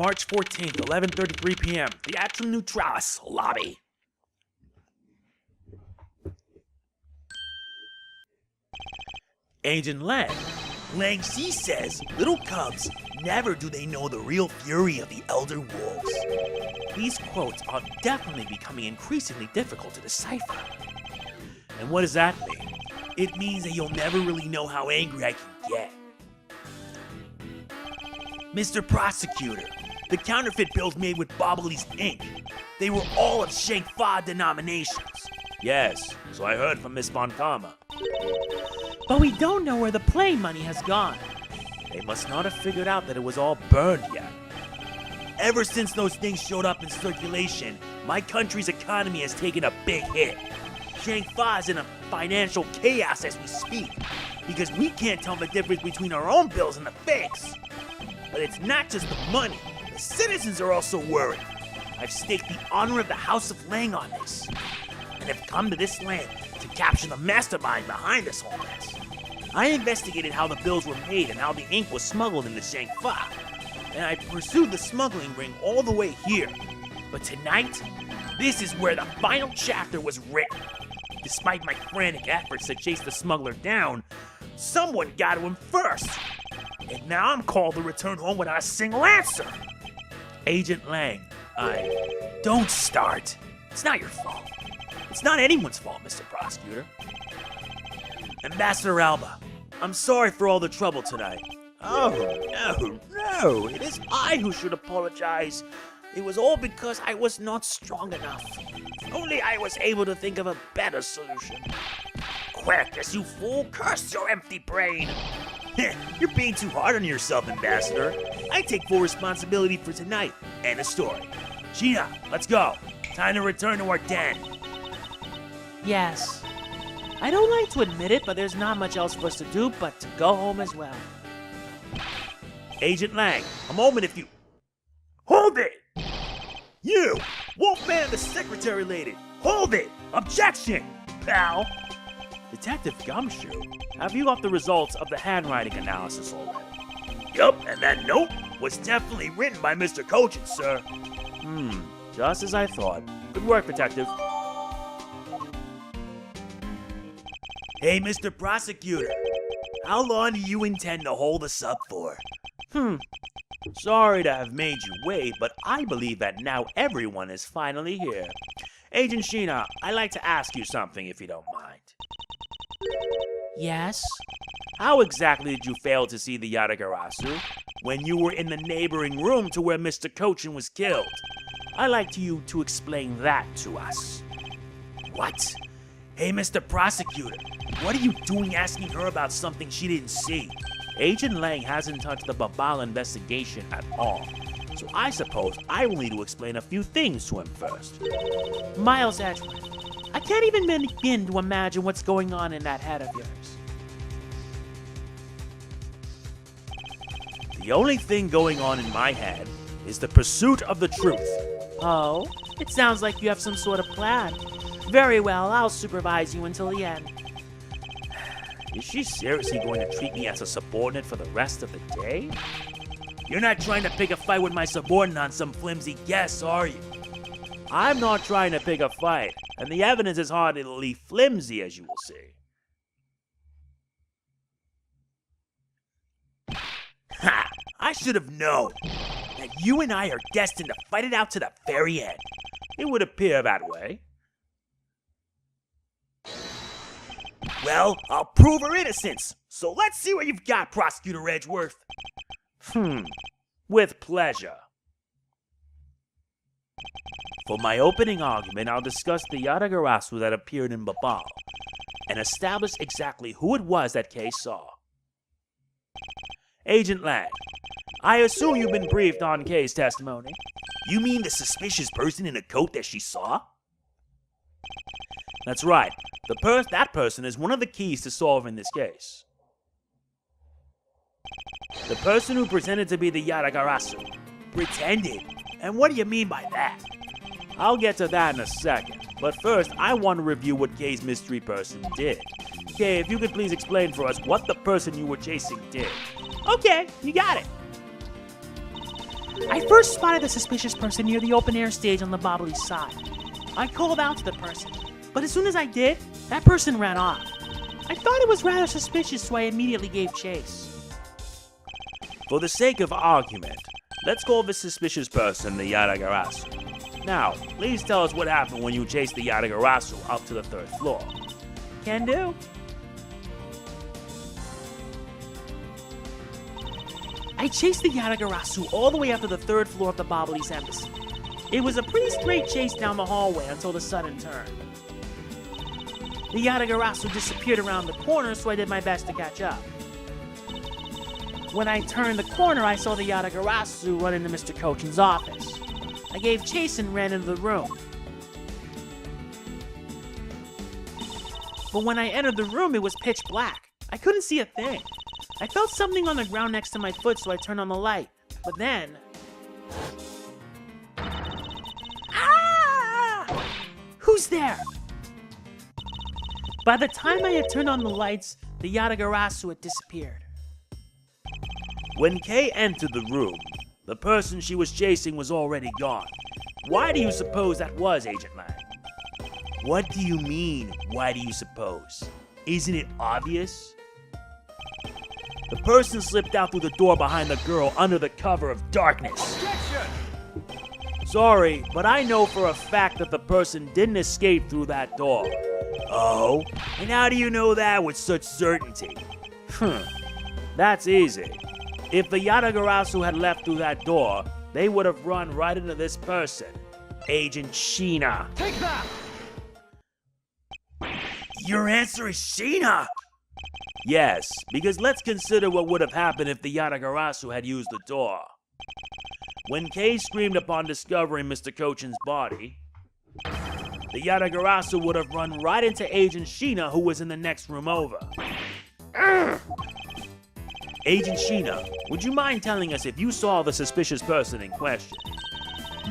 March 14th, 11:33 p.m. The Atrium Neutralis lobby. Agent Lang. Lang C says, little cubs, never do they know the real fury of the elder wolves. These quotes are definitely becoming increasingly difficult to decipher. And what does that mean? It means that you'll never really know how angry I can get. Mr. Prosecutor, the counterfeit bills made with Bobbly's ink, they were all of Shangfa denominations. Yes, so I heard from Miss Von Karma. But we don't know where the play money has gone. They must not have figured out that it was all burned yet. Ever since those things showed up in circulation, my country's economy has taken a big hit. Shangfa is in a financial chaos as we speak, because we can't tell the difference between our own bills and the fakes. But it's not just the money, the citizens are also worried. I've staked the honor of the House of Lang on this, and have come to this land to capture the mastermind behind this whole mess. I investigated how the bills were made and how the ink was smuggled into Shangfa, and I pursued the smuggling ring all the way here. But tonight, this is where the final chapter was written. Despite my frantic efforts to chase the smuggler down, someone got to him first. And now I'm called to return home without a single answer. Agent Lang, don't start. It's not your fault. It's not anyone's fault, Mr. Prosecutor. Ambassador Alba, I'm sorry for all the trouble tonight. Oh, no, it is I who should apologize. It was all because I was not strong enough. If only I was able to think of a better solution. Quercus, you fool, curse your empty brain. You're being too hard on yourself, Ambassador. I take full responsibility for tonight and the story. Shih-na, let's go. Time to return to our den. Yes. I don't like to admit it, but there's not much else for us to do but to go home as well. Agent Lang, a moment if you... Hold it! You! Wolfman the Secretary Lady! Hold it! Objection! Pal! Detective Gumshoe, have you got the results of the handwriting analysis already? Yup, and that note was definitely written by Mr. Coachen, sir. Just as I thought. Good work, Detective. Hey, Mr. Prosecutor, how long do you intend to hold us up for? Sorry to have made you wait, but I believe that now everyone is finally here. Agent Shih-na, I'd like to ask you something if you don't mind. Yes? How exactly did you fail to see the Yatagarasu when you were in the neighboring room to where Mr. Coachen was killed? I'd like you to explain that to us. What? Hey, Mr. Prosecutor, what are you doing asking her about something she didn't see? Agent Lang hasn't touched the Babal investigation at all, so I suppose I will need to explain a few things to him first. Miles Edgeworth, I can't even begin to imagine what's going on in that head of yours. The only thing going on in my head is the pursuit of the truth. Oh? It sounds like you have some sort of plan. Very well, I'll supervise you until the end. Is she seriously going to treat me as a subordinate for the rest of the day? You're not trying to pick a fight with my subordinate on some flimsy guess, are you? I'm not trying to pick a fight, and the evidence is hardly flimsy, as you will see. Ha! I should have known that you and I are destined to fight it out to the very end. It would appear that way. Well, I'll prove her innocence, so let's see what you've got, Prosecutor Edgeworth. With pleasure. For my opening argument, I'll discuss the Yatagarasu that appeared in Babal, and establish exactly who it was that Kay saw. Agent Lang, I assume you've been briefed on Kay's testimony. You mean the suspicious person in a coat that she saw? That's right. That person is one of the keys to solving this case. The person who pretended to be the Yatagarasu. Pretended? And what do you mean by that? I'll get to that in a second, but first I want to review what Kay's mystery person did. Kay, if you could please explain for us what the person you were chasing did. Okay, you got it. I first spotted the suspicious person near the open air stage on the Bobbly side. I called out to the person, but as soon as I did, that person ran off. I thought it was rather suspicious, so I immediately gave chase. For the sake of argument, let's call this suspicious person the Yatagarasu. Now, please tell us what happened when you chased the Yatagarasu up to the 3rd floor. Can do. I chased the Yatagarasu all the way up to the 3rd floor of the Bobbly's embassy. It was a pretty straight chase down the hallway until the sudden turn. The Yatagarasu disappeared around the corner, so I did my best to catch up. When I turned the corner, I saw the Yatagarasu run into Mr. Coachen's office. I gave chase and ran into the room. But when I entered the room, it was pitch black. I couldn't see a thing. I felt something on the ground next to my foot, so I turned on the light. But then... Ah! Who's there? By the time I had turned on the lights, the Yatagarasu had disappeared. When Kay entered the room, the person she was chasing was already gone. Why do you suppose that was, Agent Lang? What do you mean, why do you suppose? Isn't it obvious? The person slipped out through the door behind the girl under the cover of darkness. Objection! Sorry, but I know for a fact that the person didn't escape through that door. Oh? And how do you know that with such certainty? That's easy. If the Yatagarasu had left through that door, they would have run right into this person, Agent Shih-na. Take that! Your answer is Shih-na? Yes, because let's consider what would have happened if the Yatagarasu had used the door. When Kay screamed upon discovering Mr. Coachen's body, the Yatagarasu would have run right into Agent Shih-na, who was in the next room over. Agent Shih-na, would you mind telling us if you saw the suspicious person in question?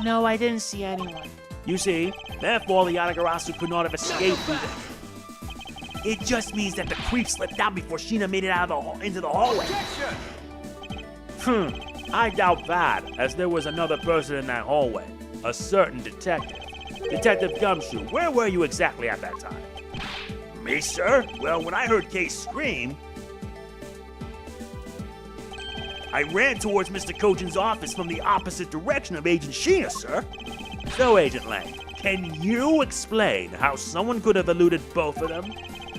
No, I didn't see anyone. You see, therefore the Yatagarasu could not have escaped through them. It just means that the creep slipped out before Shih-na made it out of into the hallway. I doubt that, as there was another person in that hallway. A certain detective. Detective Gumshoe, where were you exactly at that time? Me, sir? Well, when I heard Kay scream, I ran towards Mr. Coachen's office from the opposite direction of Agent Shih-na, sir. So, Agent Lang, can you explain how someone could have eluded both of them?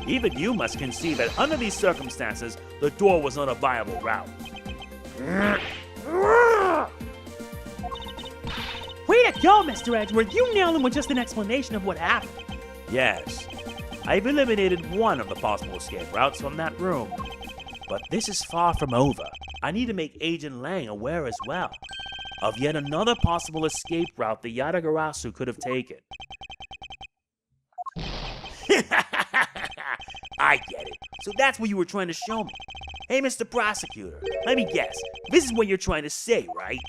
Even you must concede that under these circumstances, the door was not a viable route. Way to go, Mr. Edgeworth! You nailed him with just an explanation of what happened. Yes, I've eliminated one of the possible escape routes from that room. But this is far from over. I need to make Agent Lang aware as well of yet another possible escape route the Yatagarasu could have taken. I get it. So that's what you were trying to show me. Hey, Mr. Prosecutor, let me guess. This is what you're trying to say, right?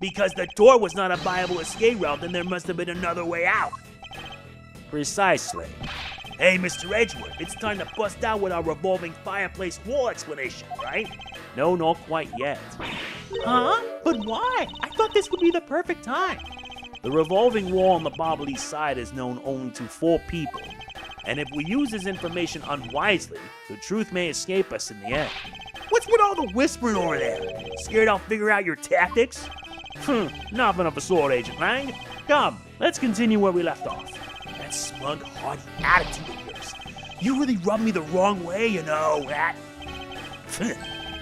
Because the door was not a viable escape route, then there must have been another way out. Precisely. Hey, Mr. Edgeworth, it's time to bust out with our revolving fireplace wall explanation, right? No, not quite yet. Huh? But why? I thought this would be the perfect time. The revolving wall on the Bobbly side is known only to 4 people. And if we use this information unwisely, the truth may escape us in the end. What's with all the whispering over there? Scared I'll figure out your tactics? Nothing of the sort, Agent Lang. Come, let's continue where we left off. That smug, haughty attitude of yours. You really rubbed me the wrong way, you know, that.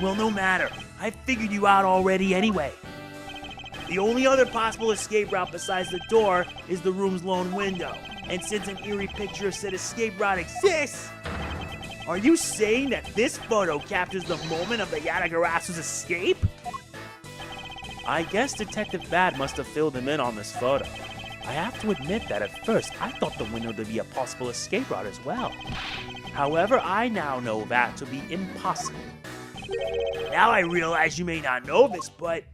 Well, no matter. I figured you out already anyway. The only other possible escape route besides the door is the room's lone window. And since an eerie picture said escape route exists, are you saying that this photo captures the moment of the Yatagarasu's escape? I guess Detective Badd must have filled him in on this photo. I have to admit that at first I thought the window to be a possible escape route as well. However, I now know that to be impossible. Now I realize you may not know this, but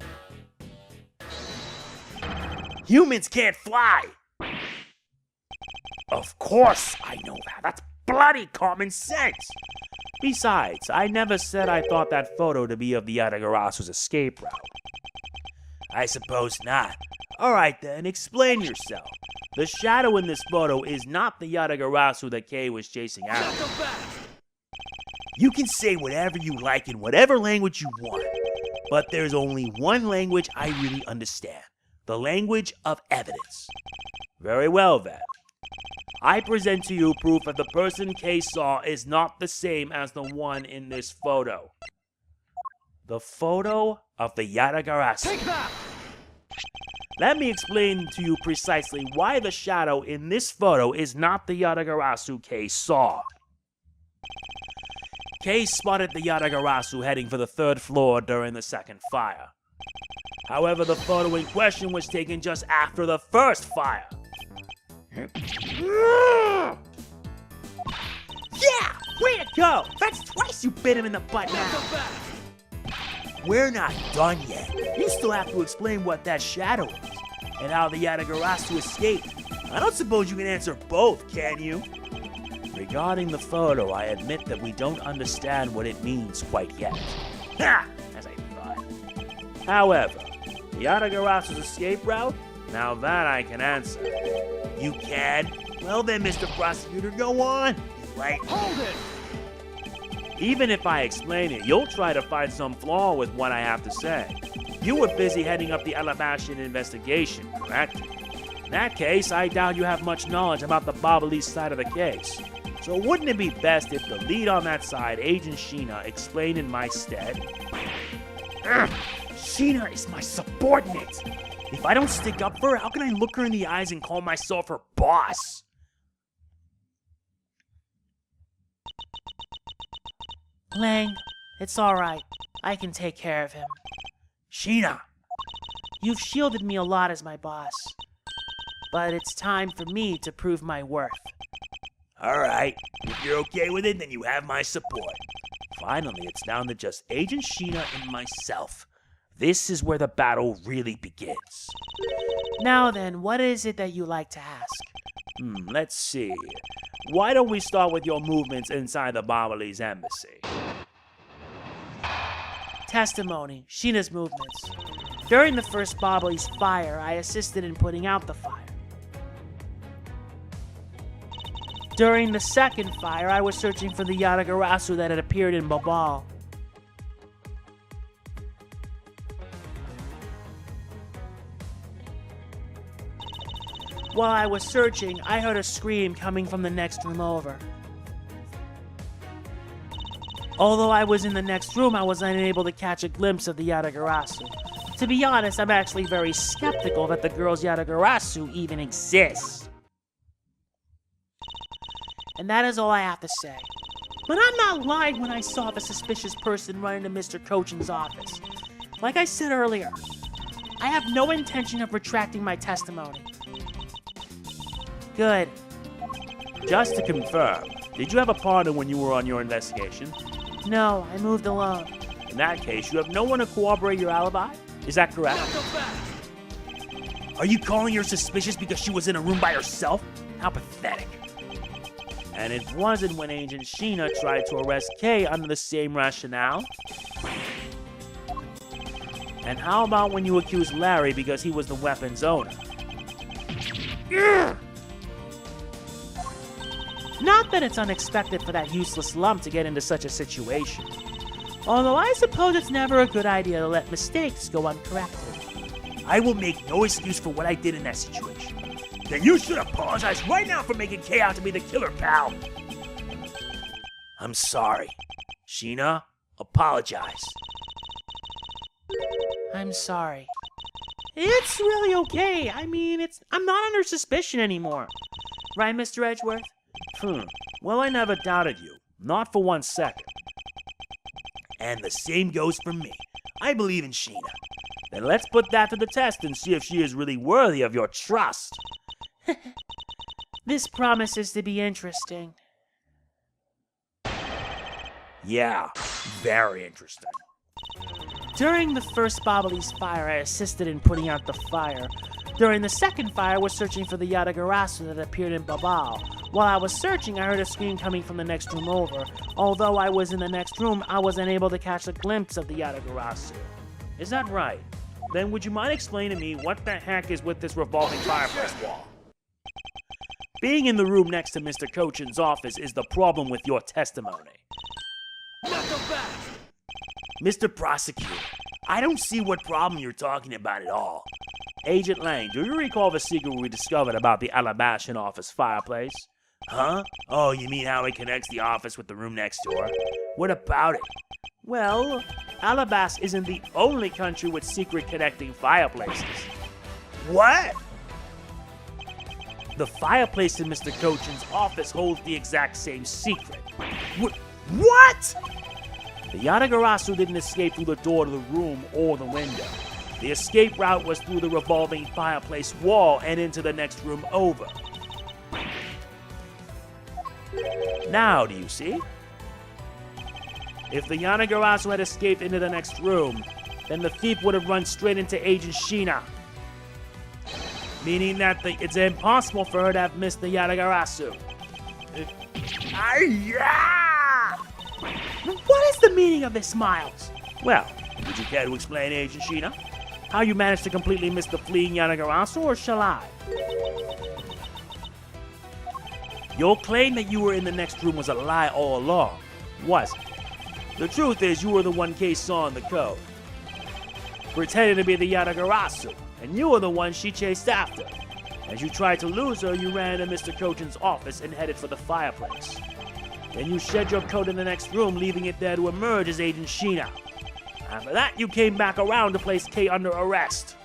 humans can't fly! Of course I know that. That's bloody common sense. Besides, I never said I thought that photo to be of the Yatagarasu's escape route. I suppose not. Alright then, explain yourself. The shadow in this photo is not the Yatagarasu that Kay was chasing after. You can say whatever you like in whatever language you want, but there's only one language I really understand. The language of evidence. Very well then. I present to you proof that the person Kay saw is not the same as the one in this photo. The photo of the Yatagarasu. Take that! Let me explain to you precisely why the shadow in this photo is not the Yatagarasu Kay saw. Kay spotted the Yatagarasu heading for the 3rd floor during the 2nd fire. However, the photo in question was taken just after the 1st fire. Yeah! Way to go! That's twice you bit him in the butt now. We're not done yet. You still have to explain what that shadow is, and how the Yatagarasu escaped. I don't suppose you can answer both, can you? Regarding the photo, I admit that we don't understand what it means quite yet. Ha! As I thought. However, the Yatagarasu's escape route? Now that I can answer. You can? Well then, Mr. Prosecutor, go on. Right? Hold it! Even if I explain it, you'll try to find some flaw with what I have to say. You were busy heading up the Alabashian investigation, correct? In that case, I doubt you have much knowledge about the Babalese side of the case. So wouldn't it be best if the lead on that side, Agent Shih-na, explained in my stead? Shih-na is my subordinate. If I don't stick up for her, how can I look her in the eyes and call myself her boss? Lang, it's alright. I can take care of him. Shih-na! You've shielded me a lot as my boss. But it's time for me to prove my worth. Alright, if you're okay with it, then you have my support. Finally, it's down to just Agent Shih-na and myself. This is where the battle really begins. Now then, what is it that you like to ask? Let's see. Why don't we start with your movements inside the Babalese embassy? Testimony, Shih-na's movements. During the first Babalese fire, I assisted in putting out the fire. During the second fire, I was searching for the Yatagarasu that had appeared in Babal. While I was searching, I heard a scream coming from the next room over. Although I was in the next room, I was unable to catch a glimpse of the Yatagarasu. To be honest, I'm actually very skeptical that the girl's Yatagarasu even exists. And that is all I have to say. But I'm not lying when I saw the suspicious person run into Mr. Coachen's office. Like I said earlier, I have no intention of retracting my testimony. Good. Just to confirm, did you have a partner when you were on your investigation? No, I moved alone. In that case, you have no one to corroborate your alibi? Is that correct? Are you calling her suspicious because she was in a room by herself? How pathetic. And it wasn't when Agent Shih-na tried to arrest Kay under the same rationale? And how about when you accused Larry because he was the weapon's owner? Not that it's unexpected for that useless lump to get into such a situation. Although I suppose it's never a good idea to let mistakes go uncorrected. I will make no excuse for what I did in that situation. Then you should apologize right now for making Kay out to be the killer, pal. I'm sorry. Shih-na, apologize. I'm sorry. It's really okay. I mean, I'm not under suspicion anymore. Right, Mr. Edgeworth? Well, I never doubted you. Not for 1 second. And the same goes for me. I believe in Shih-na. Then let's put that to the test and see if she is really worthy of your trust. This promises to be interesting. Yeah, very interesting. During the first Babalese fire, I assisted in putting out the fire. During the second fire, I was searching for the Yatagarasu that appeared in Babal. While I was searching, I heard a scream coming from the next room over. Although I was in the next room, I was unable to catch a glimpse of the Yatagarasu. Is that right? Then would you mind explaining to me what the heck is with this revolving fireplace wall? Being in the room next to Mr. Coachen's office is the problem with your testimony. Not so fast! Mr. Prosecutor, I don't see what problem you're talking about at all. Agent Lang, do you recall the secret we discovered about the Alabashan office fireplace? Huh? Oh, you mean how it connects the office with the room next door? What about it? Well, Alabas isn't the only country with secret connecting fireplaces. What? The fireplace in Mr. Coachen's office holds the exact same secret. What? The Yatagarasu didn't escape through the door to the room or the window. The escape route was through the revolving fireplace wall and into the next room over. Now, do you see? If the Yatagarasu had escaped into the next room, then the thief would have run straight into Agent Shih-na. Meaning that it's impossible for her to have missed the Yatagarasu. What is the meaning of this, Miles? Well, would you care to explain, Agent Shih-na? How you managed to completely miss the fleeing Yatagarasu, or shall I? Your claim that you were in the next room was a lie all along, wasn't it? The truth is, you were the one Kay saw in the code, pretending to be the Yatagarasu, and you were the one she chased after. As you tried to lose her, you ran into Mr. Coachen's office and headed for the fireplace. Then you shed your coat in the next room, leaving it there to emerge as Agent Shih-na. After that, you came back around to place Kay under arrest.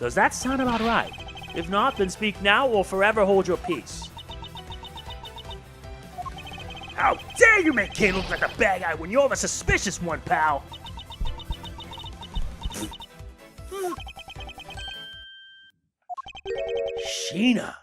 Does that sound about right? If not, then speak now or forever hold your peace. How dare you make Kay look like a bad guy when you're the suspicious one, pal? Shih-na.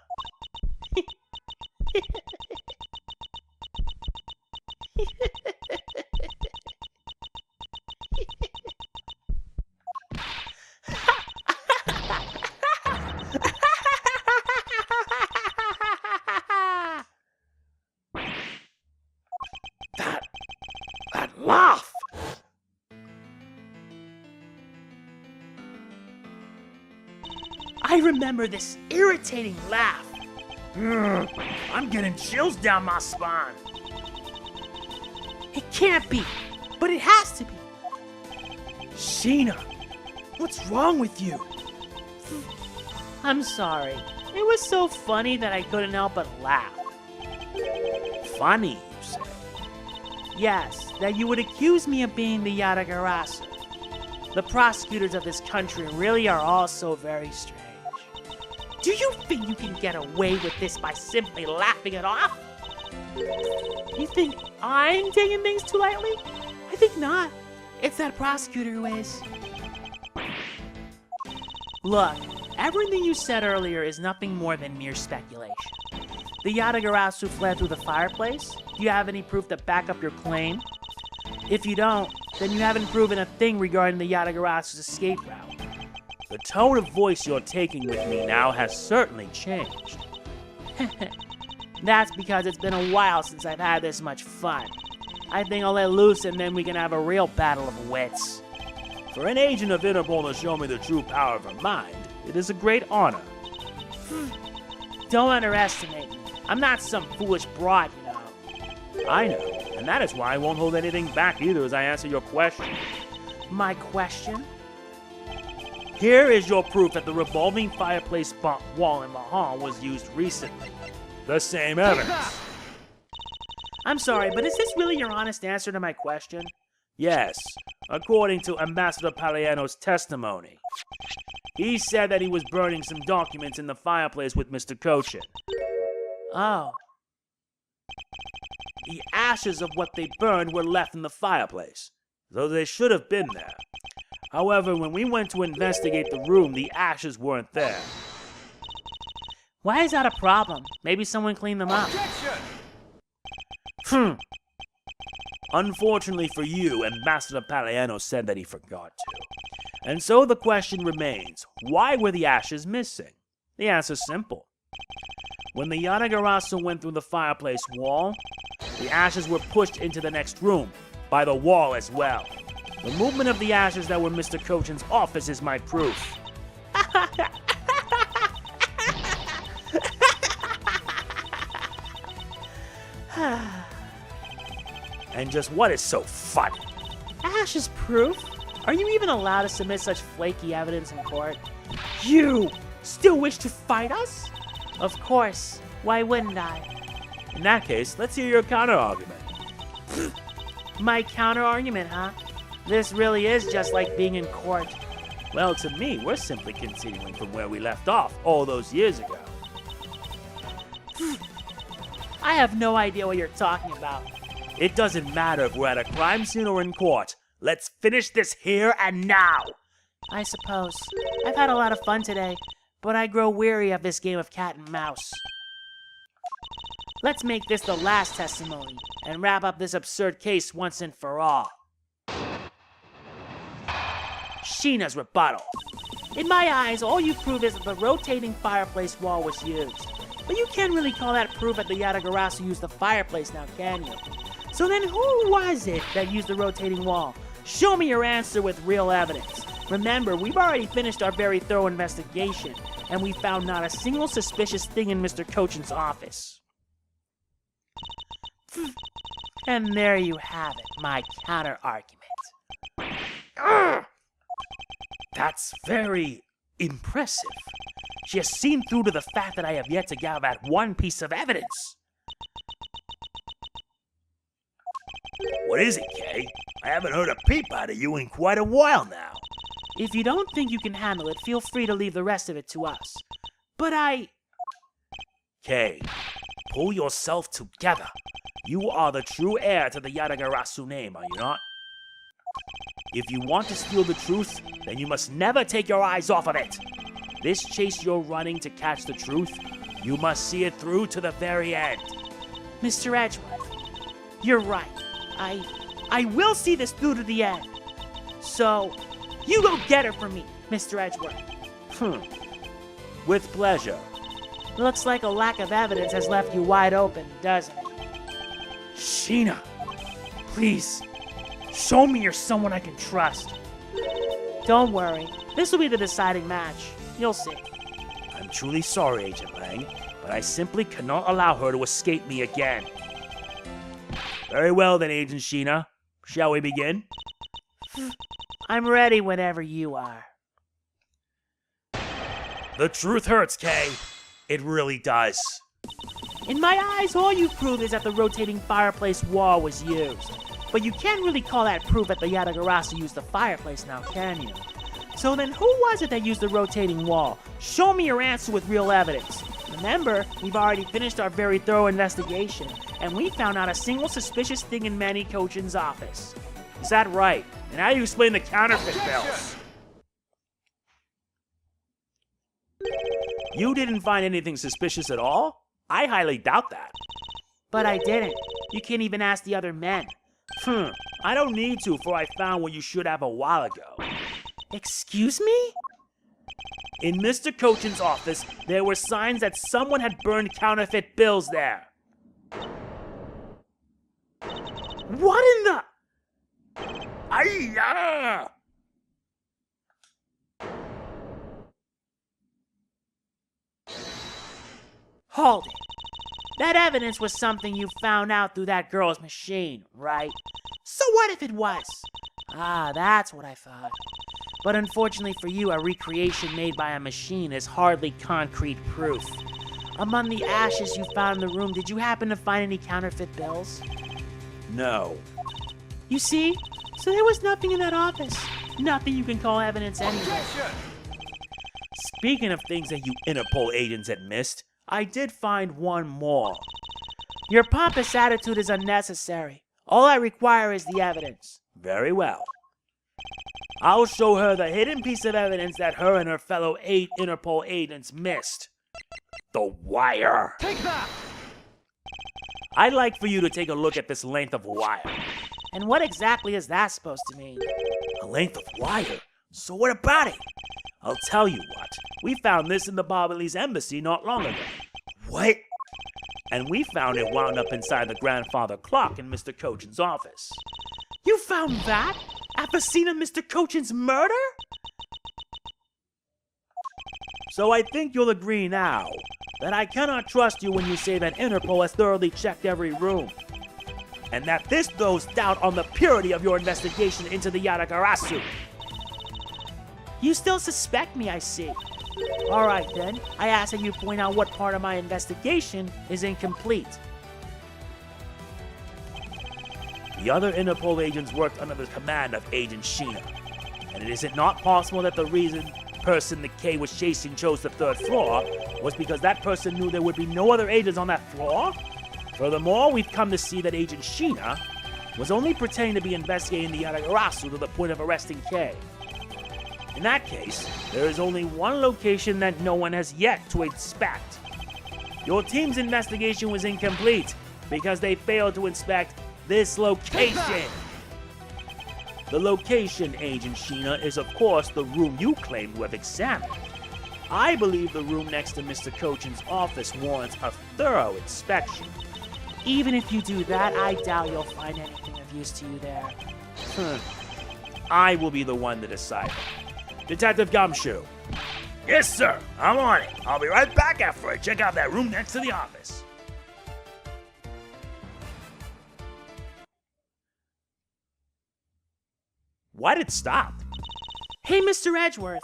That laugh! I remember this irritating laugh. I'm getting chills down my spine. It can't be, but it has to be. Shih-na, what's wrong with you? I'm sorry. It was so funny that I couldn't help but laugh. Funny, you say? Yes, that you would accuse me of being the Yatagarasu. The prosecutors of this country really are all so very strange. Do you think you can get away with this by simply laughing it off? You think I'm taking things too lightly? I think not. It's that prosecutor who is. Look, everything you said earlier is nothing more than mere speculation. The Yatagarasu fled through the fireplace? Do you have any proof to back up your claim? If you don't, then you haven't proven a thing regarding the Yatagarasu's escape route. The tone of voice you're taking with me now has certainly changed. That's because it's been a while since I've had this much fun. I think I'll let loose and then we can have a real battle of wits. For an agent of Interpol to show me the true power of her mind, it is a great honor. Don't underestimate me. I'm not some foolish broad, you know. I know, and that is why I won't hold anything back either as I answer your question. My question? Here is your proof that the revolving fireplace wall in the hall was used recently. The same evidence. I'm sorry, but is this really your honest answer to my question? Yes, according to Ambassador Paliano's testimony. He said that he was burning some documents in the fireplace with Mr. Coachen. Oh. The ashes of what they burned were left in the fireplace, though they should have been there. However, when we went to investigate the room, the ashes weren't there. Why is that a problem? Maybe someone cleaned them up. Unfortunately for you, Ambassador Paliano said that he forgot to. And so the question remains, why were the ashes missing? The answer's simple. When the Yatagarasu went through the fireplace wall, the ashes were pushed into the next room, by the wall as well. The movement of the ashes that were Mr. Coachen's office is my proof. And just what is so funny? Ash is proof? Are you even allowed to submit such flaky evidence in court? You still wish to fight us? Of course. Why wouldn't I? In that case, let's hear your counter-argument. My counter-argument, huh? This really is just like being in court. Well, to me, we're simply continuing from where we left off all those years ago. I have no idea what you're talking about. It doesn't matter if we're at a crime scene or in court. Let's finish this here and now. I suppose. I've had a lot of fun today, but I grow weary of this game of cat and mouse. Let's make this the last testimony and wrap up this absurd case once and for all. Shih-na's rebuttal. In my eyes, all you prove is that the rotating fireplace wall was used. But you can't really call that proof that the Yatagarasu used the fireplace now, can you? So then who was it that used the rotating wall? Show me your answer with real evidence. Remember, we've already finished our very thorough investigation, and we found not a single suspicious thing in Mr. Coachen's office. And there you have it, my counter-argument. That's very impressive. She has seen through to the fact that I have yet to gather that one piece of evidence. What is it, Kay? I haven't heard a peep out of you in quite a while now. If you don't think you can handle it, feel free to leave the rest of it to us. But Kay, pull yourself together. You are the true heir to the Yatagarasu name, are you not? If you want to steal the truth, then you must never take your eyes off of it. This chase you're running to catch the truth, you must see it through to the very end. Mr. Edgeworth, you're right. I will see this through to the end. So, you go get her for me, Mr. Edgeworth. With pleasure. Looks like a lack of evidence has left you wide open, doesn't it? Shih-na, please, show me you're someone I can trust. Don't worry, this will be the deciding match. You'll see. I'm truly sorry, Agent Lang, but I simply cannot allow her to escape me again. Very well then, Agent Shih-na. Shall we begin? I'm ready whenever you are. The truth hurts, Kay. It really does. In my eyes, all you prove is that the rotating fireplace wall was used. But you can't really call that proof that the Yatagarasu used the fireplace now, can you? So then who was it that used the rotating wall? Show me your answer with real evidence. Remember, we've already finished our very thorough investigation, and we found not a single suspicious thing in Manny Coachen's office. Is that right? And how do you explain the counterfeit bills? You didn't find anything suspicious at all? I highly doubt that. But I didn't. You can't even ask the other men. I don't need to, for I found what you should have a while ago. Excuse me? In Mr. Coachen's office, there were signs that someone had burned counterfeit bills there. What in the... Ay-ya! Hold it. That evidence was something you found out through that girl's machine, right? So what if it was? Ah, that's what I thought. But unfortunately for you, a recreation made by a machine is hardly concrete proof. Among the ashes you found in the room, did you happen to find any counterfeit bills? No. You see? So there was nothing in that office. Nothing you can call evidence anyway. Speaking of things that you Interpol agents had missed, I did find one more. Your pompous attitude is unnecessary. All I require is the evidence. Very well. I'll show her the hidden piece of evidence that her and her fellow 8 Interpol agents missed. The wire. Take that! I'd like for you to take a look at this length of wire. And what exactly is that supposed to mean? A length of wire? So what about it? I'll tell you what. We found this in the Babalese embassy not long ago. What? And we found it wound up inside the grandfather clock in Mr. Coachen's office. You found that? At the scene of Mr. Coachen's murder? So I think you'll agree now that I cannot trust you when you say that Interpol has thoroughly checked every room, and that this throws doubt on the purity of your investigation into the Yatagarasu. You still suspect me, I see. Alright then, I ask that you point out what part of my investigation is incomplete. The other Interpol agents worked under the command of Agent Shih-na, and is it not possible that the reason person the K was chasing chose the 3rd floor was because that person knew there would be no other agents on that floor? Furthermore, we've come to see that Agent Shih-na was only pretending to be investigating the Yatagarasu to the point of arresting K. In that case, there is only one location that no one has yet to inspect. Your team's investigation was incomplete because they failed to inspect this location. The location, Agent Shih-na, is of course the room you claim to have examined. I believe the room next to Mr. Coachen's office warrants a thorough inspection. Even if you do that, I doubt you'll find anything of use to you there. I will be the one to decide. Detective Gumshoe. Yes, sir. I'm on it. I'll be right back after I check out that room next to the office. Why did it stop? Hey, Mr. Edgeworth.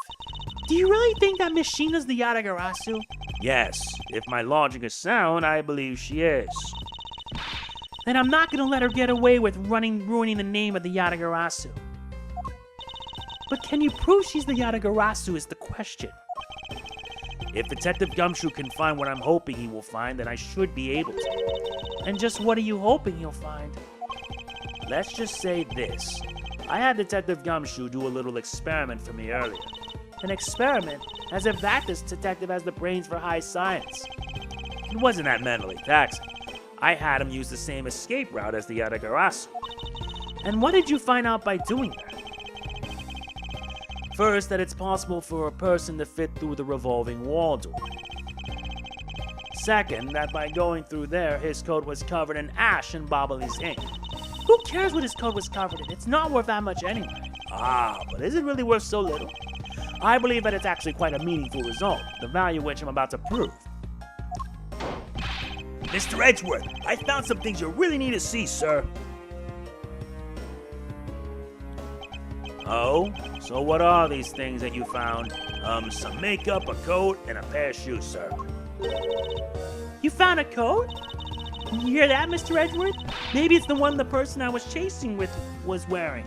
Do you really think that Miss Shih-na's the Yatagarasu? Yes. If my logic is sound, I believe she is. Then I'm not gonna let her get away with ruining the name of the Yatagarasu. But can you prove she's the Yatagarasu is the question. If Detective Gumshoe can find what I'm hoping he will find, then I should be able to. And just what are you hoping you'll find? Let's just say this. I had Detective Gumshoe do a little experiment for me earlier. An experiment? As if that this detective has the brains for high science. It wasn't that mentally taxing. I had him use the same escape route as the Yatagarasu. And what did you find out by doing that? First, that it's possible for a person to fit through the revolving wall door. Second, that by going through there, his coat was covered in ash and Bobbly's ink. Who cares what his coat was covered in? It's not worth that much anyway. But is it really worth so little? I believe that it's actually quite a meaningful result, the value which I'm about to prove. Mr. Edgeworth, I found some things you really need to see, sir. Oh? So what are these things that you found? Some makeup, a coat, and a pair of shoes, sir. You found a coat? You hear that, Mr. Edgeworth? Maybe it's the one the person I was chasing with was wearing.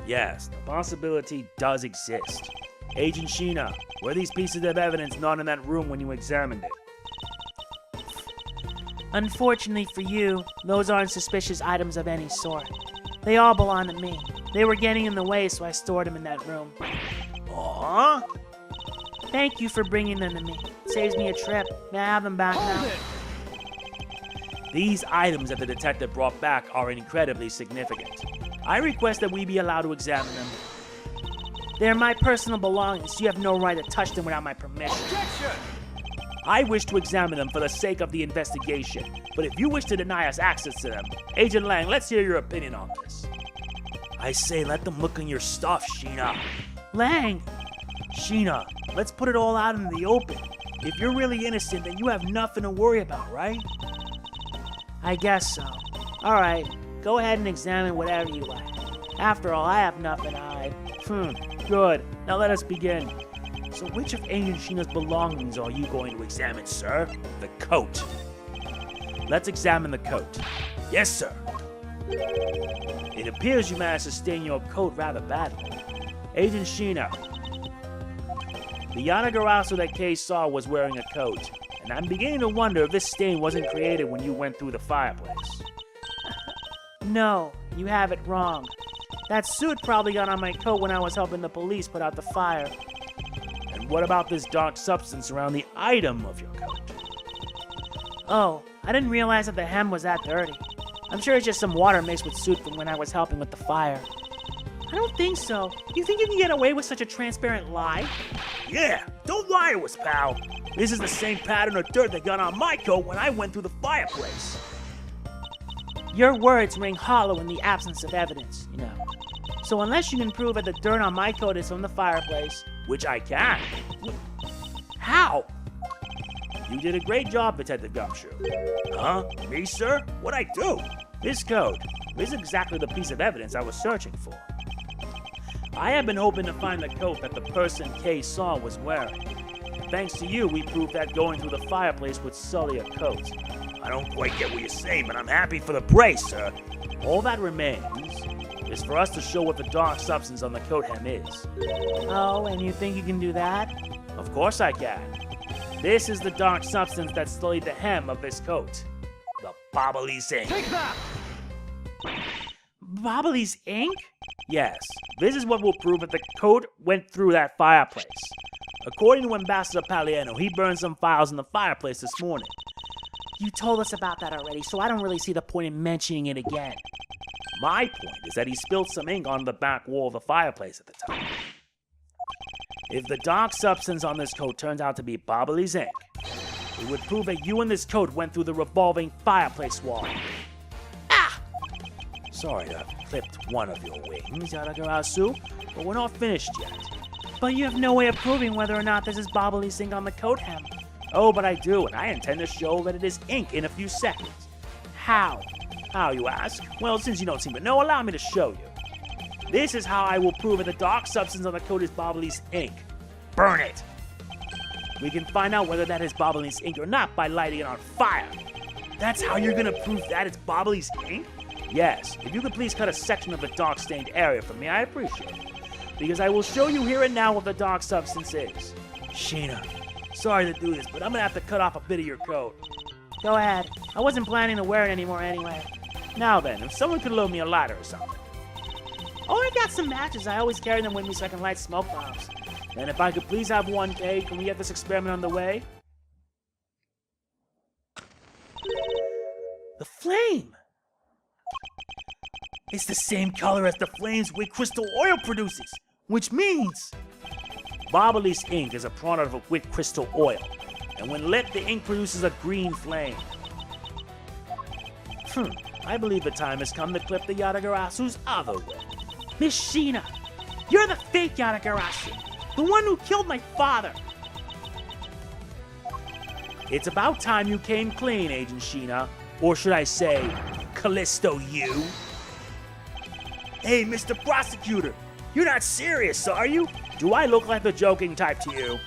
Yes, the possibility does exist. Agent Shih-na, were these pieces of evidence not in that room when you examined it? Unfortunately for you, those aren't suspicious items of any sort. They all belong to me. They were getting in the way, so I stored them in that room. Aww? Thank you for bringing them to me. It saves me a trip. May I have them back now? These items that the detective brought back are incredibly significant. I request that we be allowed to examine them. They're my personal belongings, so you have no right to touch them without my permission. Objection! I wish to examine them for the sake of the investigation, but if you wish to deny us access to them, Agent Lang, let's hear your opinion on this. I say let them look in your stuff, Shih-na. Lang! Shih-na, let's put it all out in the open. If you're really innocent, then you have nothing to worry about, right? I guess so. Alright, go ahead and examine whatever you like. After all, I have nothing to hide. Good. Now let us begin. So which of Agent Shih-na's belongings are you going to examine, sir? The coat. Let's examine the coat. Yes, sir. It appears you managed to stain your coat rather badly. Agent Shih-na, the Yatagarasu that Kay saw was wearing a coat, and I'm beginning to wonder if this stain wasn't created when you went through the fireplace. No, you have it wrong. That suit probably got on my coat when I was helping the police put out the fire. And what about this dark substance around the item of your coat? Oh, I didn't realize that the hem was that dirty. I'm sure it's just some water mixed with soot from when I was helping with the fire. I don't think so. You think you can get away with such a transparent lie? Yeah, don't lie to us, pal. This is the same pattern of dirt that got on my coat when I went through the fireplace. Your words ring hollow in the absence of evidence, you know. So unless you can prove that the dirt on my coat is from the fireplace, Which I can. how? You did a great job, Detective Gumshoe. Huh? Me, sir? What'd I do? This coat is exactly the piece of evidence I was searching for. I have been hoping to find the coat that the person Kay saw was wearing. Thanks to you, we proved that going through the fireplace would sully a coat. I don't quite get what you're saying, but I'm happy for the praise, sir. All that remains is for us to show what the dark substance on the coat hem is. Oh, and you think you can do that? Of course I can. This is the dark substance that sullied the hem of this coat. The Bobbly's ink. Bobbly's ink? Yes, this is what will prove that the coat went through that fireplace. According to Ambassador Paliano, he burned some files in the fireplace this morning. You told us about that already, so I don't really see the point in mentioning it again. My point is that he spilled some ink on the back wall of the fireplace at the time. If the dark substance on this coat turns out to be Bobbly's ink, it would prove that you and this coat went through the revolving fireplace wall. Ah! Sorry to have clipped one of your wings, Yatagarasu, but we're not finished yet. But you have no way of proving whether or not this is Bobbly's ink on the coat hem. Oh, but I do, and I intend to show that it is ink in a few seconds. How? How, you ask? Well, since you don't seem to know, allow me to show you. This is how I will prove that the dark substance on the coat is Bobbly's ink. Burn it! We can find out whether that is Bobbly's ink or not by lighting it on fire. That's how you're gonna prove that it's Bobbly's ink? Yes, if you could please cut a section of the dark-stained area for me, I appreciate it. Because I will show you here and now what the dark substance is. Shih-na, sorry to do this, but I'm gonna have to cut off a bit of your coat. Go ahead. I wasn't planning to wear it anymore anyway. Now then, if someone could loan me a lighter or something. Oh, I got some matches. I always carry them with me so I can light smoke bombs. And if I could please have 1K, can we get this experiment underway? The flame! It's the same color as the flames Wick Crystal Oil produces, which means Bobbly's ink is a product of Wick Crystal Oil, and when lit, the ink produces a green flame. I believe the time has come to clip the Yatagarasu's other wing. Miss Shih-na, you're the fake Yatagarasu, the one who killed my father. It's about time you came clean, Agent Shih-na, or should I say, Calisto Yew. Hey, Mr. Prosecutor, you're not serious, are you? Do I look like the joking type to you?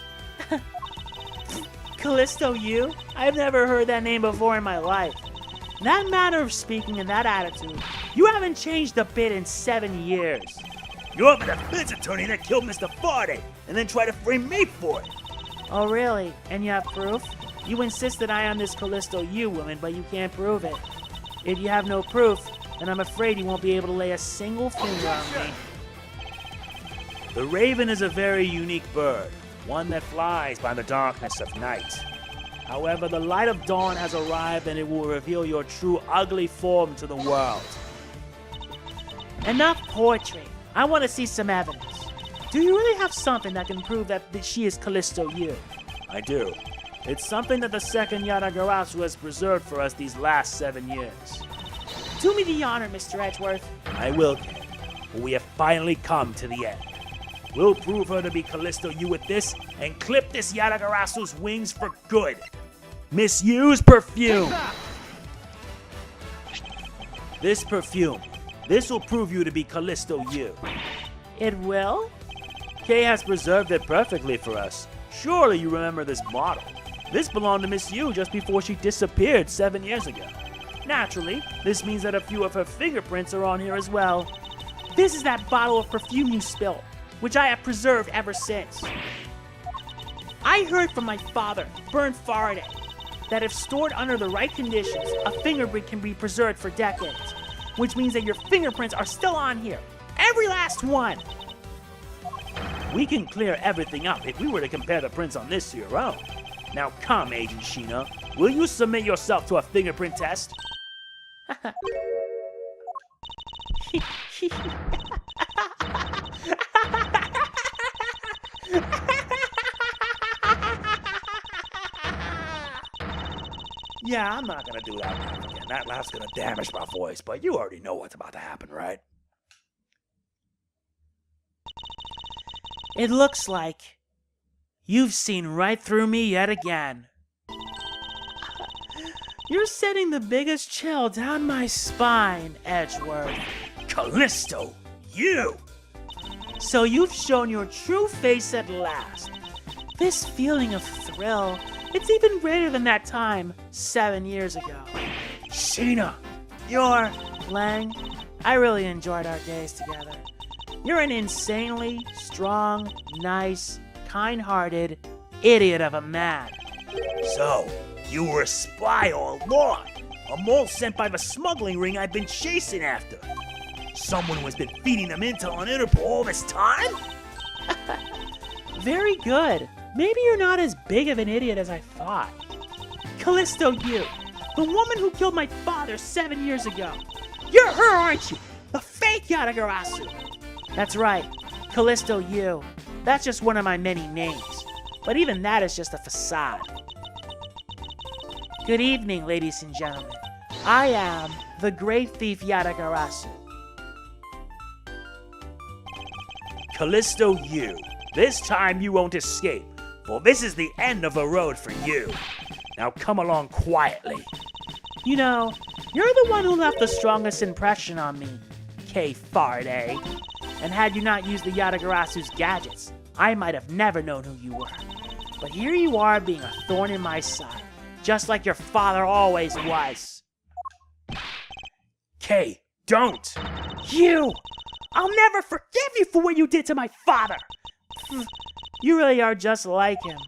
Calisto Yew? I've never heard that name before in my life. That manner of speaking and that attitude, you haven't changed a bit in 7 years. You're the defense attorney that killed Mr. Faraday and then tried to frame me for it. Oh, really? And you have proof? You insist that I am this Calisto Yew woman, but you can't prove it. If you have no proof, then I'm afraid you won't be able to lay a single finger on me. The raven is a very unique bird, one that flies by the darkness of night. However, the light of dawn has arrived and it will reveal your true ugly form to the world. Enough poetry. I want to see some evidence. Do you really have something that can prove that she is Calisto Yew? I do. It's something that the second Yatagarasu has preserved for us these last 7 years. Do me the honor, Mr. Edgeworth. I will, Kay. But we have finally come to the end. We'll prove her to be Calisto Yew with this and clip this Yatagarasu's wings for good. Miss Yew's perfume. This perfume. This will prove you to be Calisto Yew. It will? Kay has preserved it perfectly for us. Surely you remember this bottle. This belonged to Miss Yew just before she disappeared 7 years ago. Naturally, this means that a few of her fingerprints are on here as well. This is that bottle of perfume you spilled, which I have preserved ever since. I heard from my father, Bryne Faraday, that if stored under the right conditions, a fingerprint can be preserved for decades, which means that your fingerprints are still on here. Every last one! We can clear everything up if we were to compare the prints on this to your own. Now come, Agent Shih-na. Will you submit yourself to a fingerprint test? Yeah, I'm not gonna do that laugh again. That laugh's gonna damage my voice, but you already know what's about to happen, right? It looks like you've seen right through me yet again. You're sending the biggest chill down my spine, Edgeworth. Calisto Yew! So you've shown your true face at last. This feeling of thrill, it's even greater than that time 7 years ago. Shih-na! You're, Lang, I really enjoyed our days together. You're an insanely strong, nice, kind-hearted idiot of a man. So, you were a spy all along. A mole sent by the smuggling ring I've been chasing after. Someone who has been feeding them intel on Interpol all this time? Very good. Maybe you're not as big of an idiot as I thought. Calisto Yew, the woman who killed my father 7 years ago. You're her, aren't you? The fake Yatagarasu. That's right, Calisto Yew. That's just one of my many names. But even that is just a facade. Good evening, ladies and gentlemen. I am the great thief Yatagarasu. Calisto Yew, this time you won't escape, for this is the end of the road for you. Now come along quietly. You know, you're the one who left the strongest impression on me, Faraday. And had you not used the Yatagarasu's gadgets, I might have never known who you were. But here you are being a thorn in my side, just like your father always was. Don't! You! I'll never forgive you for what you did to my father! You really are just like him.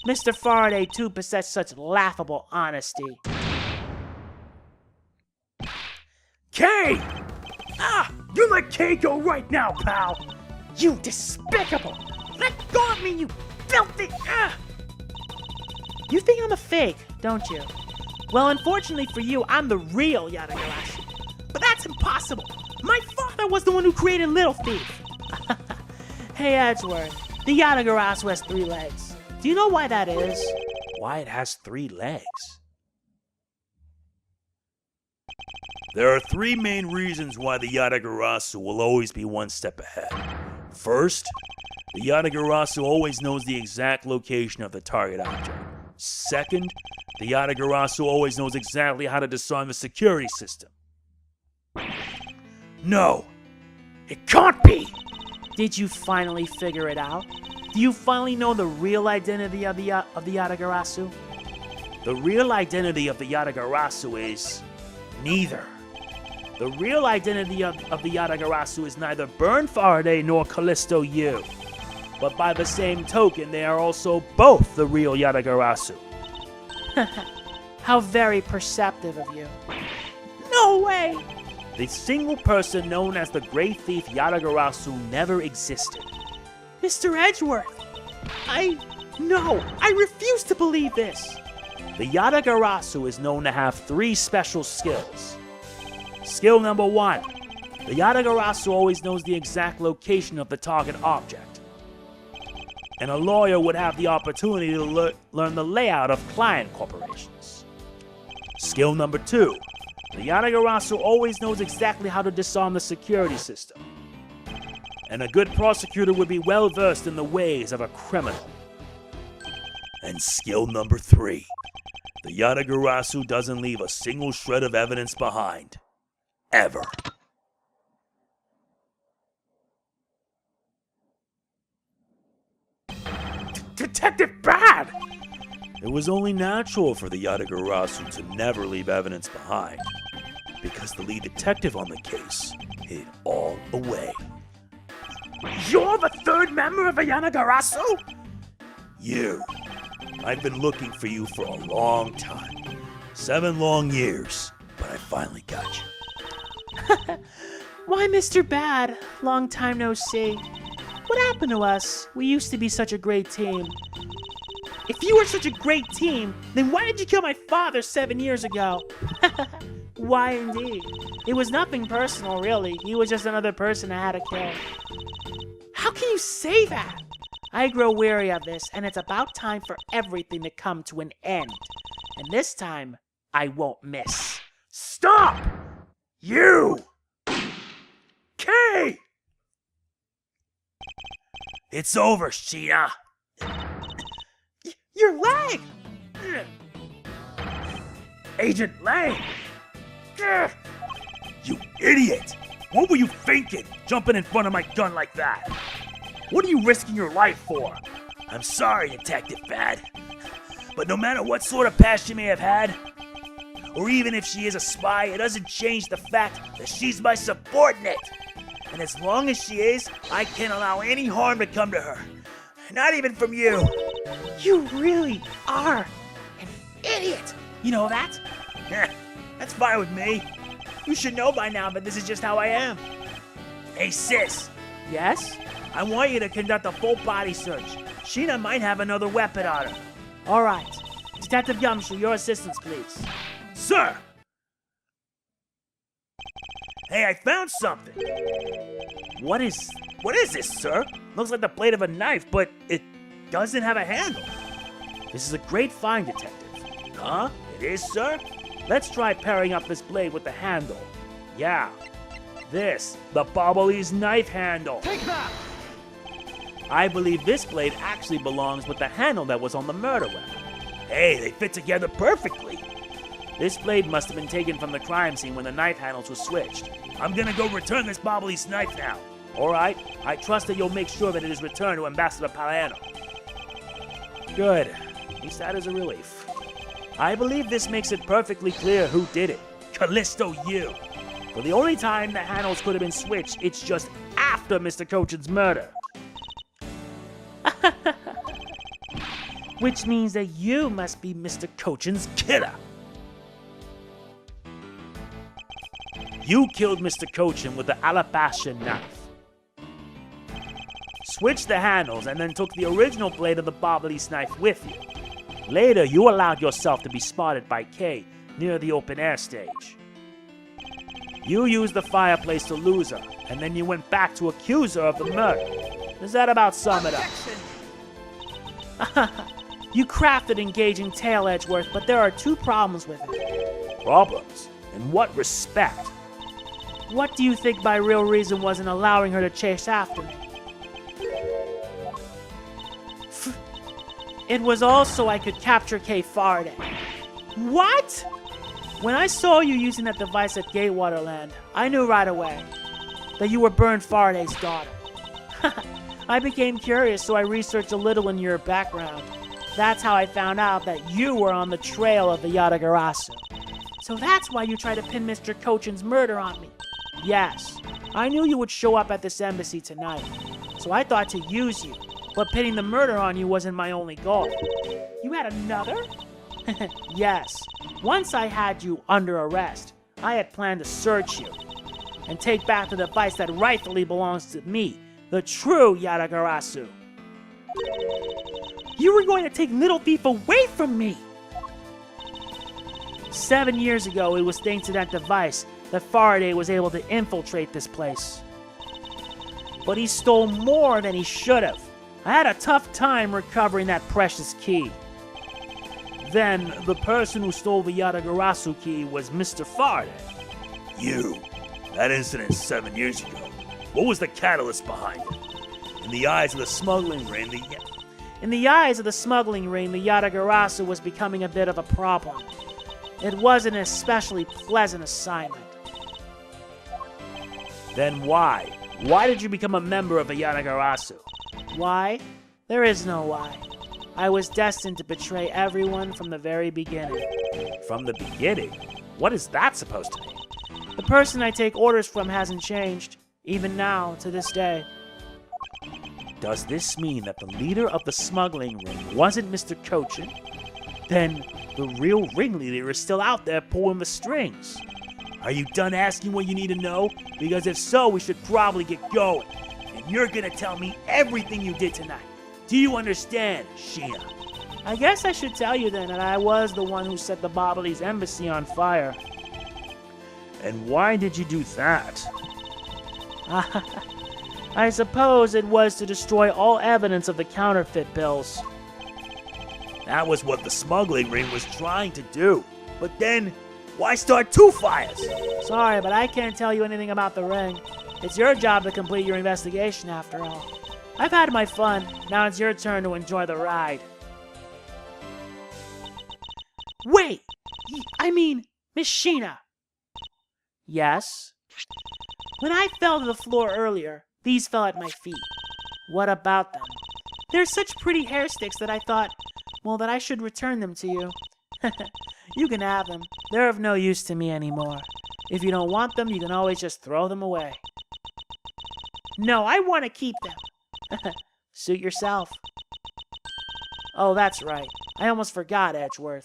Mr. Faraday, too, possessed such laughable honesty. You let K go right now, pal! You despicable! Let go of me, you filthy! You think I'm a fake, don't you? Well, unfortunately for you, I'm the real Yatagarasu. But that's impossible! My father was the one who created Little Thief! Hey, Edgeworth, the Yatagarasu has 3 legs. Do you know why that is? Why it has 3 legs? There are 3 main reasons why the Yatagarasu will always be one step ahead. First, the Yatagarasu always knows the exact location of the target object. Second, the Yatagarasu always knows exactly how to disarm the security system. No, it can't be! Did you finally figure it out? Do you finally know the real identity of the Yatagarasu? The real identity of the Yatagarasu is neither. The real identity of the Yatagarasu is neither Bryne Faraday nor Calisto Yew. But by the same token, they are also both the real Yatagarasu. How very perceptive of you. No way! The single person known as the Great Thief Yatagarasu never existed. Mr. Edgeworth! No! I refuse to believe this! The Yatagarasu is known to have 3 special skills. Skill number 1. The Yatagarasu always knows the exact location of the target object. And a lawyer would have the opportunity to learn the layout of client corporations. Skill number 2. The Yatagarasu always knows exactly how to disarm the security system. And a good prosecutor would be well versed in the ways of a criminal. And skill number 3. The Yatagarasu doesn't leave a single shred of evidence behind. Ever. Detective Badd! It was only natural for the Yatagarasu to never leave evidence behind, because the lead detective on the case hid it all away. You're the 3rd member of the Yatagarasu? You. I've been looking for you for a long time. 7 long years, but I finally got you. Why, Mr. Badd? Long time no see. What happened to us? We used to be such a great team. If you were such a great team, then why did you kill my father 7 years ago? Why indeed? It was nothing personal, really. He was just another person I had to kill. How can you say that? I grow weary of this, and it's about time for everything to come to an end. And this time, I won't miss. Stop! You! Kay! It's over, Shih-na. Your leg! Agent Lang! You idiot! What were you thinking, jumping in front of my gun like that? What are you risking your life for? I'm sorry, Detective Badd, but no matter what sort of past she may have had, or even if she is a spy, it doesn't change the fact that she's my subordinate. And as long as she is, I can't allow any harm to come to her. Not even from you. You really are an idiot. You know that? That's fine with me. You should know by now that this is just how I am. Hey, sis. Yes? I want you to conduct a full body search. Shih-na might have another weapon on her. All right. Detective Yamshu, your assistance, please. Sir! Hey, I found something. What is this, sir? Looks like the blade of a knife, but it doesn't have a handle. This is a great find, Detective. Huh? It is, sir? Let's try pairing up this blade with the handle. Yeah. This, the Bobbly's knife handle. Take that! I believe this blade actually belongs with the handle that was on the murder weapon. Hey, they fit together perfectly. This blade must have been taken from the crime scene when the knife handles were switched. I'm gonna go return this Bobbly's knife now. All right. I trust that you'll make sure that it is returned to Ambassador Palano. Good. At least that is a relief. I believe this makes it perfectly clear who did it. Calisto Yew. For the only time the handles could have been switched, it's just after Mr. Coachen's murder. Which means that you must be Mr. Coachen's killer. You killed Mr. Coachen with the alabaster knife. Switched the handles and then took the original blade of the Bobbly's knife with you. Later, you allowed yourself to be spotted by Kay near the open air stage. You used the fireplace to lose her, and then you went back to accuse her of the murder. Does that about sum it up? You crafted engaging tale, Edgeworth, but there are two problems with it. Problems? In what respect? What do you think my real reason was in allowing her to chase after me? It was also I could capture Kay Faraday. What? When I saw you using that device at Gatewaterland, I knew right away that you were Bryne Faraday's daughter. I became curious, so I researched a little in your background. That's how I found out that you were on the trail of the Yatagarasu. So that's why you tried to pin Mr. Coachen's murder on me. Yes, I knew you would show up at this embassy tonight, so I thought to use you. But pinning the murder on you wasn't my only goal. You had another? Yes. Once I had you under arrest, I had planned to search you and take back the device that rightfully belongs to me, the true Yatagarasu. You were going to take Little Thief away from me! 7 years ago, it was thanks to that device that Faraday was able to infiltrate this place. But he stole more than he should have. I had a tough time recovering that precious key. Then, the person who stole the Yatagarasu key was Mr. Faraday. You. That incident 7 years ago. What was the catalyst behind it? In the eyes of the smuggling ring, the Yatagarasu was becoming a bit of a problem. It wasn't an especially pleasant assignment. Then why? Why did you become a member of the Yatagarasu? Why? There is no why. I was destined to betray everyone from the very beginning. From the beginning? What is that supposed to mean? The person I take orders from hasn't changed, even now, to this day. Does this mean that the leader of the smuggling ring wasn't Mr. Coachen? Then the real ringleader is still out there pulling the strings. Are you done asking what you need to know? Because if so, we should probably get going. And you're gonna tell me everything you did tonight. Do you understand, Shih-na? I guess I should tell you then that I was the one who set the Bobbly's embassy on fire. And why did you do that? I suppose it was to destroy all evidence of the counterfeit bills. That was what the smuggling ring was trying to do. But then, why start 2 fires? Sorry, but I can't tell you anything about the ring. It's your job to complete your investigation, after all. I've had my fun. Now it's your turn to enjoy the ride. Wait! I mean, Miss Shih-na. Yes? When I fell to the floor earlier, these fell at my feet. What about them? They're such pretty hair sticks that I thought, well, that I should return them to you. You can have them. They're of no use to me anymore. If you don't want them, you can always just throw them away. No, I want to keep them. Suit yourself. Oh, that's right. I almost forgot, Edgeworth.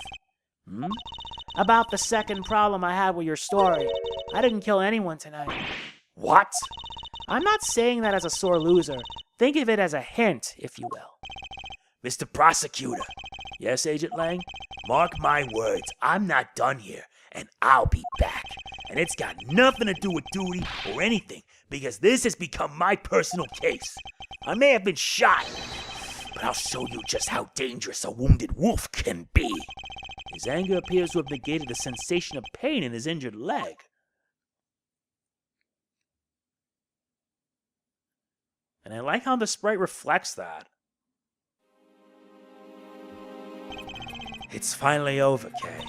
About the second problem I had with your story. I didn't kill anyone tonight. What? I'm not saying that as a sore loser. Think of it as a hint, if you will. Mr. Prosecutor. Yes, Agent Lang? Mark my words, I'm not done here, and I'll be back. And it's got nothing to do with duty or anything, because this has become my personal case. I may have been shot, but I'll show you just how dangerous a wounded wolf can be. His anger appears to have negated the sensation of pain in his injured leg. And I like how the sprite reflects that. It's finally over, Kay.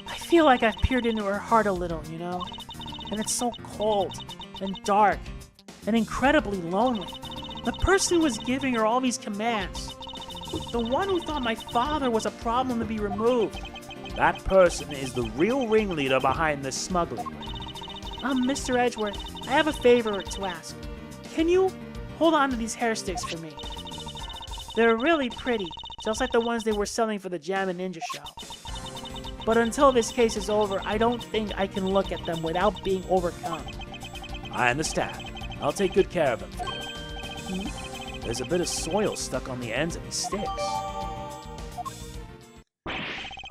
I feel like I've peered into her heart a little, you know? And it's so cold, and dark, and incredibly lonely. The person who was giving her all these commands. The one who thought my father was a problem to be removed. That person is the real ringleader behind this smuggling. Mr. Edgeworth, I have a favor to ask. Can you hold on to these hair sticks for me? They're really pretty, just like the ones they were selling for the MegamanNG show. But until this case is over, I don't think I can look at them without being overcome. I understand. I'll take good care of them for you. There's a bit of soil stuck on the ends of these sticks.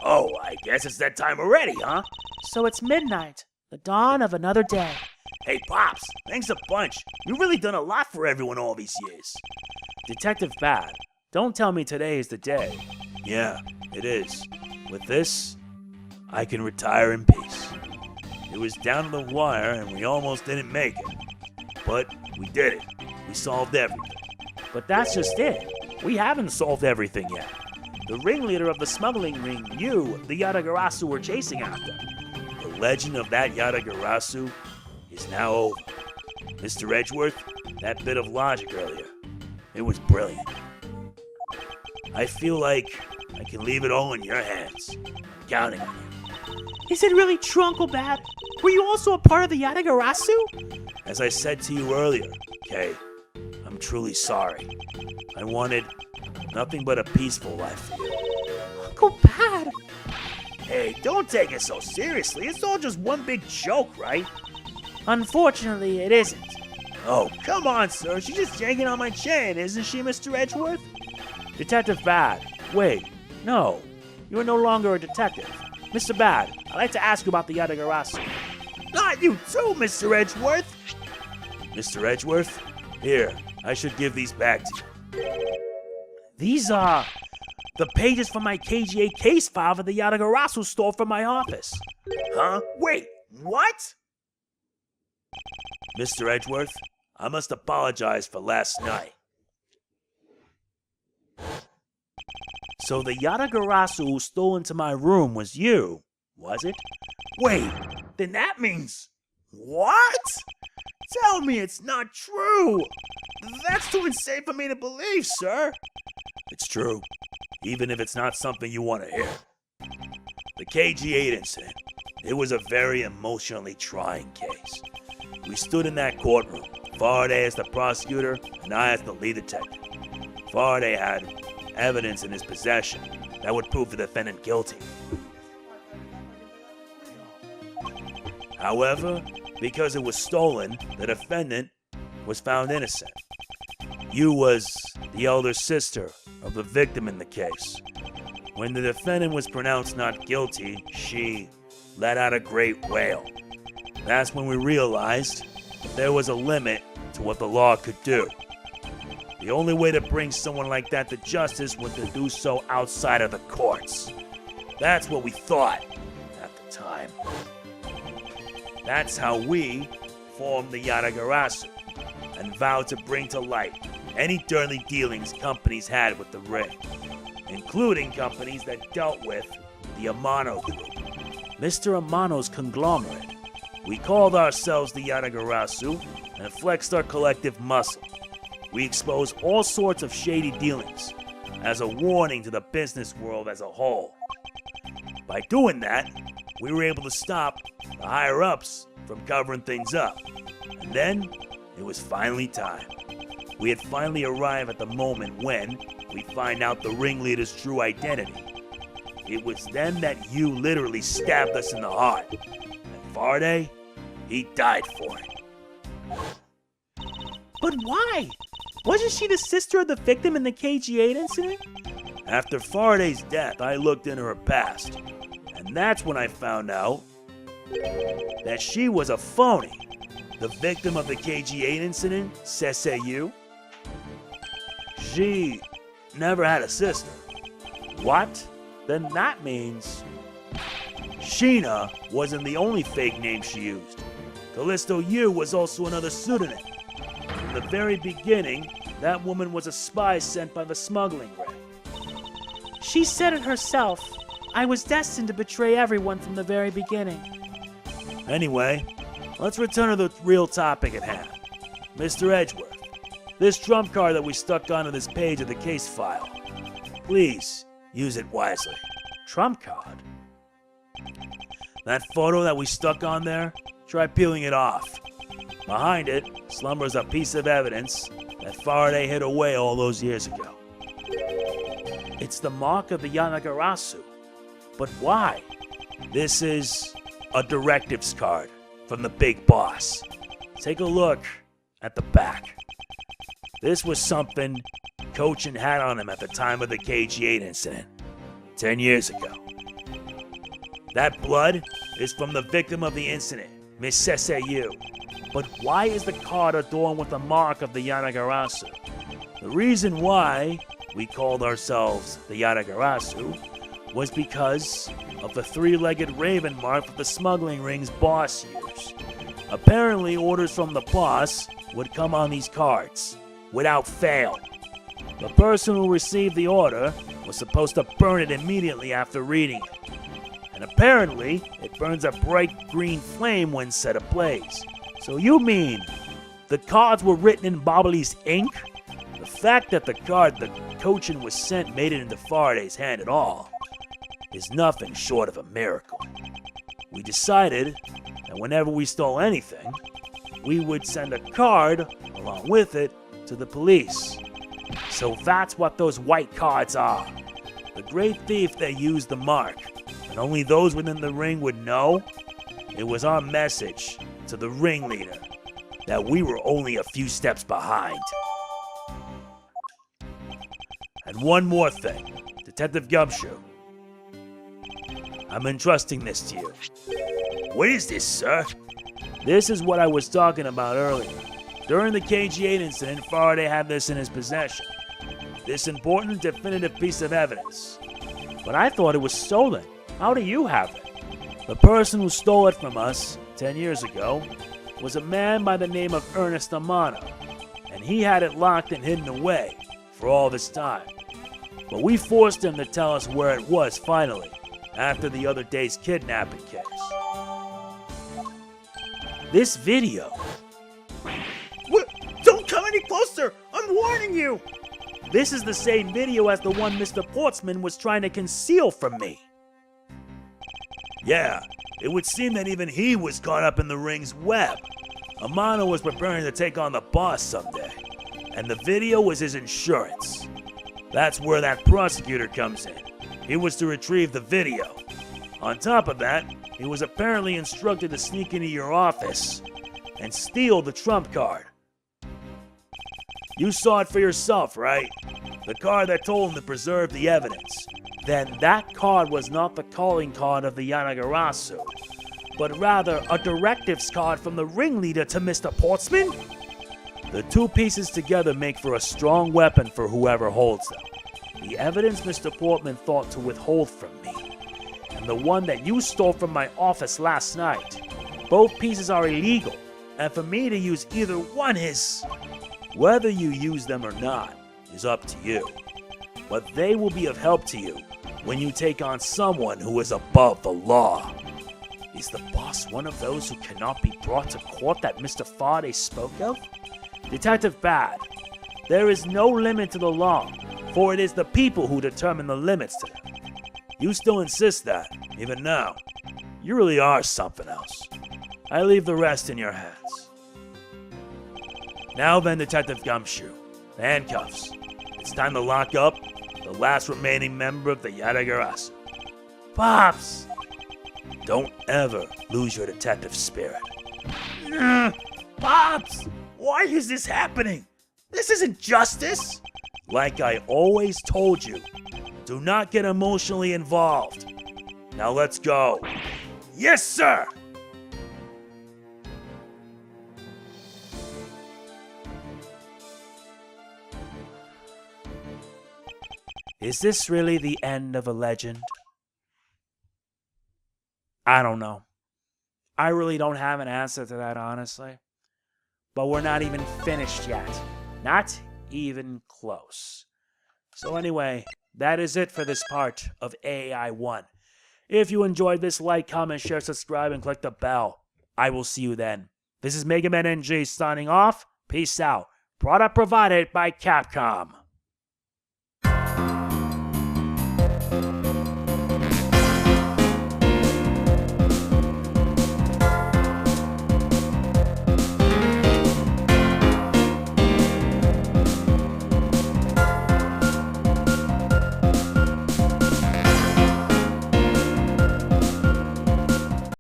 Oh, I guess it's that time already, huh? So it's midnight, the dawn of another day. Hey, Pops, thanks a bunch. You've really done a lot for everyone all these years. Detective Badd, don't tell me today is the day. Yeah, it is. With this, I can retire in peace. It was down to the wire and we almost didn't make it. But we did it. We solved everything. But that's just it. We haven't solved everything yet. The ringleader of the smuggling ring knew the Yatagarasu were chasing after. The legend of that Yatagarasu is now over. Mr. Edgeworth, that bit of logic earlier, it was brilliant. I feel like I can leave it all in your hands. I'm counting on you. Is it really true, Uncle Badd? Were you also a part of the Yatagarasu? As I said to you earlier, Kay, I'm truly sorry. I wanted nothing but a peaceful life for you. Uncle Badd! Hey, don't take it so seriously. It's all just one big joke, right? Unfortunately, it isn't. Oh, come on, sir. She's just yanking on my chain, isn't she, Mr. Edgeworth? Detective Badd. Wait, no. You are no longer a detective. Mr. Badd, I'd like to ask you about the Yatagarasu. Not you too, Mr. Edgeworth! Mr. Edgeworth, here, I should give these back to you. These are the pages from my KGA case file that the Yatagarasu stole from my office. Huh? Wait, what? Mr. Edgeworth, I must apologize for last night. So the Yatagarasu who stole into my room was you, was it? Wait, then that means... What? Tell me it's not true. That's too insane for me to believe, sir. It's true, even if it's not something you want to hear. The KG8 incident, it was a very emotionally trying case. We stood in that courtroom, Faraday as the prosecutor and I as the lead detective. Faraday had evidence in his possession that would prove the defendant guilty. However, because it was stolen, the defendant was found innocent. Yu was the elder sister of the victim in the case. When the defendant was pronounced not guilty, she let out a great wail. That's when we realized that there was a limit to what the law could do. The only way to bring someone like that to justice was to do so outside of the courts. That's what we thought. At time. That's how we formed the Yatagarasu and vowed to bring to light any dirty dealings companies had with the ring, including companies that dealt with the Amano Group. Mr. Amano's conglomerate. We called ourselves the Yatagarasu and flexed our collective muscle. We exposed all sorts of shady dealings as a warning to the business world as a whole. By doing that, we were able to stop the higher-ups from covering things up. And then, it was finally time. We had finally arrived at the moment when we find out the ringleader's true identity. It was then that Yew literally stabbed us in the heart. And Faraday, he died for it. But why? Wasn't she the sister of the victim in the KG8 incident? After Faraday's death, I looked into her past. And that's when I found out that she was a phony. The victim of the KG8 incident, Calisto Yew, she never had a sister. What? Then that means... Shih-na wasn't the only fake name she used. Calisto Yew was also another pseudonym. From the very beginning, that woman was a spy sent by the smuggling ring. She said it herself. I was destined to betray everyone from the very beginning. Anyway, let's return to the real topic at hand. Mr. Edgeworth, this trump card that we stuck onto this page of the case file, please use it wisely. Trump card? That photo that we stuck on there, try peeling it off. Behind it slumbers a piece of evidence that Faraday hid away all those years ago. It's the mark of the Yatagarasu. But why? This is a directives card from the big boss. Take a look at the back. This was something Coachen had on him at the time of the KG8 incident, 10 years ago. That blood is from the victim of the incident, Miss Calisto Yew. But why is the card adorned with the mark of the Yatagarasu? The reason why we called ourselves the Yatagarasu was because of the three-legged raven mark that the smuggling ring's boss used. Apparently, orders from the boss would come on these cards, without fail. The person who received the order was supposed to burn it immediately after reading it. And apparently, it burns a bright green flame when set ablaze. So you mean the cards were written in Bobbly's ink? The fact that the card the Coachen was sent made it into Faraday's hand at all is nothing short of a miracle. We decided that whenever we stole anything, we would send a card along with it to the police. So that's what those white cards are. The great thief that used the mark, and only those within the ring would know, it was our message to the ringleader that we were only a few steps behind. And one more thing, Detective Gumshoe. I'm entrusting this to you. What is this, sir? This is what I was talking about earlier. During the KG8 incident, Faraday had this in his possession. This important, definitive piece of evidence. But I thought it was stolen. How do you have it? The person who stole it from us 10 years ago was a man by the name of Ernest Amano, and he had it locked and hidden away for all this time. But we forced him to tell us where it was finally, after the other day's kidnapping case. This video. What? Don't come any closer! I'm warning you! This is the same video as the one Mr. Portsman was trying to conceal from me. Yeah, it would seem that even he was caught up in the ring's web. Amano was preparing to take on the boss someday, and the video was his insurance. That's where that prosecutor comes in. He was to retrieve the video. On top of that, he was apparently instructed to sneak into your office and steal the trump card. You saw it for yourself, right? The card that told him to preserve the evidence. Then that card was not the calling card of the Yatagarasu, but rather a directives card from the ringleader to Mr. Portsman? The two pieces together make for a strong weapon for whoever holds them. The evidence Mr. Portman thought to withhold from me, and and the one that you stole from my office last night. Both pieces are illegal, and for me to use either one is... Whether you use them or not is up to you. But they will be of help to you when you take on someone who is above the law. Is the boss one of those who cannot be brought to court that Mr. Faraday spoke of? Detective Badd, there is no limit to the law, for it is the people who determine the limits to them. You still insist that, even now. You really are something else. I leave the rest in your hands. Now then, Detective Gumshoe, the handcuffs. It's time to lock up the last remaining member of the Yatagarasu. Pops! Don't ever lose your detective spirit. Pops! Why is this happening? This isn't justice! Like I always told you, do not get emotionally involved. Now let's go. Yes, sir! Is this really the end of a legend? I don't know. I really don't have an answer to that, honestly. But we're not even finished yet. Not even close. So anyway, that is it for this part of AI 1. If you enjoyed this, like, comment, share, subscribe, and click the bell. I will see you then. This is MegamanNG signing off. Peace out. Product provided by Capcom.